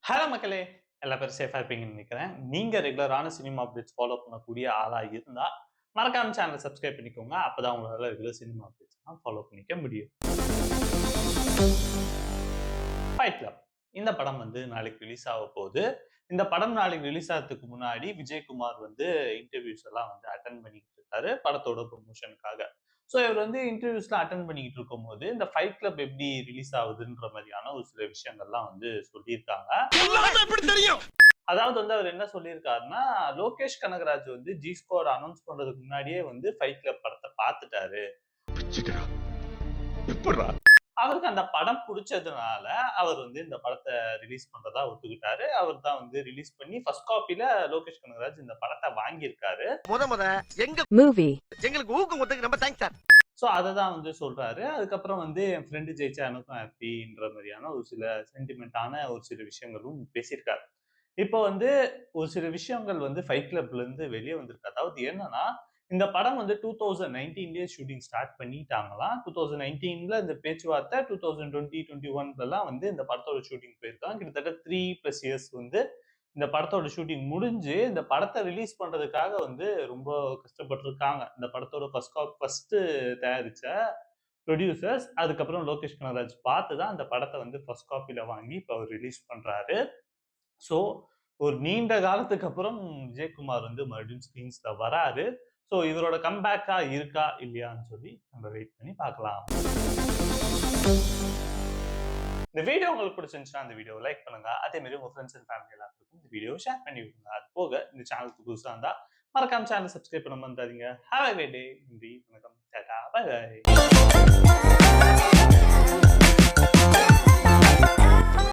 Hello மக்களே! எல்லா பேரும் சேஃபா இருப்பீங்கன்னு நினைக்கிறேன். நீங்க ரெகுலரான சினிமா அப்டேட்ஸ் ஃபாலோ பண்ணக்கூடிய ஆளா இருந்தா, மறக்காம சேனல சப்ஸ்கிரைப் பண்ணிக்கோங்க. அப்பதான் உங்களால ரெகுலர் சினிமா அப்டேட்ஸ்லாம் ஃபாலோ பண்ணிக்க முடியும். Fight club. இந்த படம் வந்து நாளைக்கு ரிலீஸ் ஆக போகுது. இந்த படம் நாளைக்கு ரிலீஸ் ஆகுறதுக்கு முன்னாடி விஜயகுமார் வந்து இன்டர்வியூஸ் எல்லாம் வந்து அட்டெண்ட் பண்ணிக்கிட்டு இருக்காரு, படத்தோட ப்ரமோஷனுக்காக. ஸோ இவர் வந்து இன்டர்வியூஸ்லாம் அட்டெண்ட் பண்ணிக்கிட்டு இருக்கும்போது, இந்த ஃபைட் கிளப் எப்படி ரிலீஸ் ஆகுதுன்ற மாதிரியான ஒரு சில விஷயங்கள்லாம் வந்து சொல்லியிருக்காங்க. அதாவது வந்து அவர் என்ன சொல்லியிருக்காருன்னா, லோகேஷ் கனகராஜ் வந்து ஜி ஸ்குவாட் அனௌன்ஸ் பண்றதுக்கு முன்னாடியே வந்து ஃபைட் கிளப் படத்த பார்த்துட்டாரு. அவருக்கு அந்த படம் புடிச்சதுனால, அவர் வந்து இந்த படத்த ரிலீஸ் பண்றதா ஒத்துக்கிட்டாரு. அவர் தான் வந்து ரிலீஸ் பண்ணி ஃபர்ஸ்ட் காப்பில லோகேஷ் கனகராஜ் இந்த படத்த வாங்கியிருக்காரு. எங்க மூவி எங்களுக்கு ஊக்கம் கொடுத்ததுக்கு ரொம்ப தேங்க்ஸ் சார். சோ அததான் வந்து சொல்றாரு. அதுக்கப்புறம் வந்து என் ஃப்ரெண்ட் ஜெயிச்சா எனக்கும் ஹாப்பின்ற மாதிரியான ஒரு சில சென்டிமென்ட்டான ஒரு சில விஷயங்களும் பேசியிருக்காரு. இப்போ வந்து ஒரு சில விஷயங்கள் வந்து ஃபைட் கிளப்ல இருந்து வெளிய வந்திருக்கு. அதாவது என்னன்னா, இந்த படம் வந்து 2019லயே ஷூட்டிங் ஸ்டார்ட் பண்ணிட்டாங்களாம். 2019ல இந்த பேச்சுவார்த்தை 2020, 21லலாம் வந்து இந்த படத்தோட ஷூட்டிங் போயிருக்காங்க. கிட்டத்தட்ட 3+ இயர்ஸ் வந்து இந்த படத்தோட ஷூட்டிங் முடிஞ்சு, இந்த படத்த ரிலீஸ் பண்றதுக்காக வந்து ரொம்ப கஷ்டப்பட்டுருக்காங்க. இந்த படத்தோட ஃபர்ஸ்ட்டு தயாரிச்ச புரொடியூசர்ஸ், அதுக்கப்புறம் லோகேஷ் கனகராஜ் பார்த்து தான் அந்த படத்த வந்து ஃபர்ஸ்ட் காப்பில வாங்கி இப்ப அவர் ரிலீஸ் பண்றாரு. ஸோ, ஒரு நீண்ட காலத்துக்கு அப்புறம் விஜயகுமார் வந்து மறுபடியும் ஸ்கிரீன்ஸ்ல வராரு. ஸோ, இவரோட கம்பேக்கா இருக்கா? இல்லையான்னு சொல்லி நம்ம வெயிட் பண்ணி பார்க்கலாம். இந்த வீடியோ உங்களுக்கு பிடிச்சிருந்துச்சுன்னா, இந்த வீடியோவை லைக் பண்ணுங்க. அதே மாதிரி உங்க ஃப்ரெண்ட்ஸ் அண்ட் ஃபேமிலி எல்லாத்துக்கும் இந்த வீடியோவை ஷேர் பண்ணி விடுங்க. அது போக இந்த சேனலுக்கு புதுசா இருந்தா மறக்காம சேனல் சப்ஸ்கிரைப் பண்ண மறந்துடாதீங்க. Have a great day. நன்றி, வணக்கம், டாடா, பை பை.